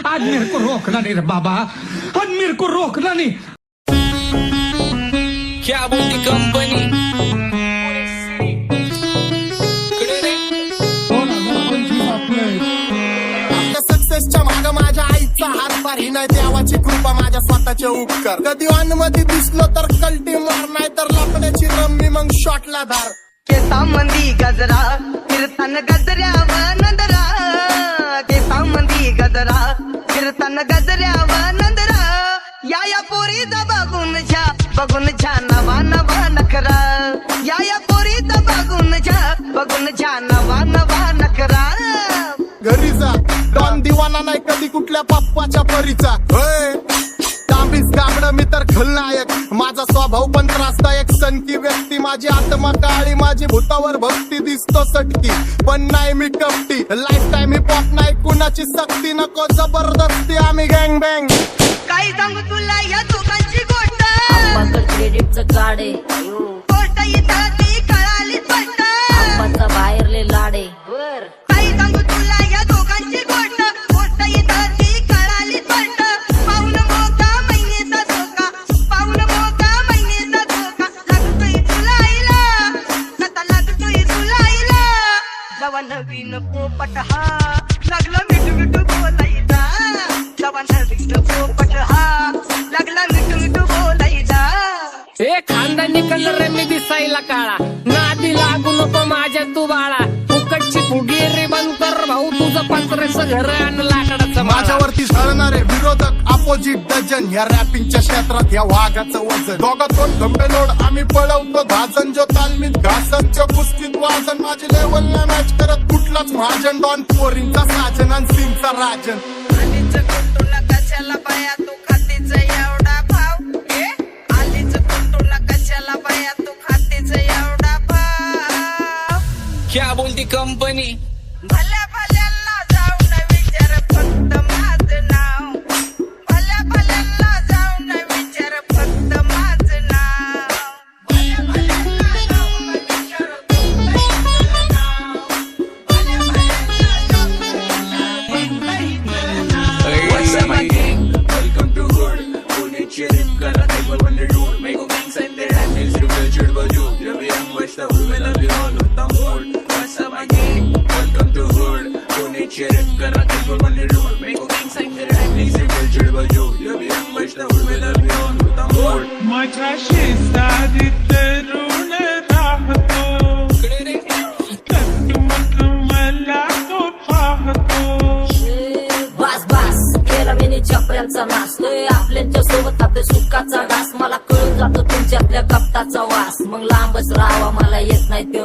आज मेरे को रोकना नहीं रे बाबा, आज मेरे को रोकना नहीं. क्या बोलती कंपनी सक्सेसच्या माग माझ्या आईचा हातभार ही नाही देवाची कृपा माझ्या स्वतःचे उपकार. कधी मध्ये दिसलो तर कल्टी मार नाही तर लपड्याची रम्मी मग शॉटला धार. केसामंदी गजरा कीर्तन गजऱ्याव नंदरा, केसामंदी गजरा कीर्तन गजऱ्याव नंदरा. या पोरीचा बघून छा नवा नवा नखरा. या पोरीचा बघून छा नवा नवा नखरा. घरी जा डॉन दिवाना नाही कधी कुठल्या पप्पाच्या परीचा. तांबीस गाबड मी तर खलनायक, माझा स्वभाव पण त्रासदायक. सनकी व्यक्ती माझी आत्मा काळी, माझी भूतावर भक्ती दिसतो सटकी पण नाही मी कपटी. लाईफ टाइम ही पॉप नाही कुणाची सक्ती, नको जबरदस्ती आम्ही गँग बँग. काही सांगू तुला या दोघांची गोष्ट, क्रेडिटचं काढे गोष्ट इथं ती कळाली स्पष्ट. आंबाचा बाहेरले लाडे काही सांगू तुला या दोघांची गोष्ट, गोष्ट इथं ती कळाली स्पष्ट. पाऊन मोका महिनेचा धोका, पाऊन मोका महिनेचा धोका. लागतोय तुला आईला, आता लागतोय तुला आईला. जवा नवीन पोपट हा लागला मिठू मिठू बोलायचा, जवा नवीन पोपट हा लागला मिठू मिठू बोलायचा. ए खानदानी कलर मी दिसायला काळा, नादी लागू नको माझ्या तू बाळा. फुकटची फुगी रे बंद कर भाऊ, तुझं पत्र्याचं घर आणि लाकडाचं माळा. माझ्यावरती झळणारे विरोधक अपोजिट डझन, या रॅपिंगच्या क्षेत्रात या वाघाचं वजन. दोघातून खंबे लोड आम्ही पळवतो धाजन, जो तालमीत घासनच्या कुस्तीत वाजन. माझी लेवल नाही मॅच करत कुठलाच महाजन, डॉन पोरींचा साजन आणि सिंगचा राजन. आलीच कुटुला कशाला बाया तू खातीच एवढा भाव, आलीच कुटुला कशाला बाया तू खातीच एवढा भाव. क्या बोलती कंपनी भल्या भल्यांना जाऊन विचार फक्त माझं नाव, भल्या भल्यांना जाऊन विचार फक्त माझं नाव. भल्या भल्यांना जाऊन विचार फक्त माझं नाव, भल्या भल्यांना जाऊन विचार फक्त माझं नाव. Welcome to Hood. पुण्याची रिप करा table when they do it. Make a gang sign their hand, is real chill you. Every young boy stop with a beyond with the mood. What's up my gang? Welcome to Hood. पुण्याची रिप करा table when they do it. Make a gang sign their hand, is real chill you. Every young boy stop with a beyond with the mood. माझ्या शेजारी तरुण राहतो, मग मला तो पाहतो. बास बास केला मी चपऱ्यांचा नाश, आपल्याच्या सोबत आपल्या सुखाचा डास. मला कळून जातो तुमच्यातल्या कपटाचा वास, मग लांबच राहावा मला येत नाही ते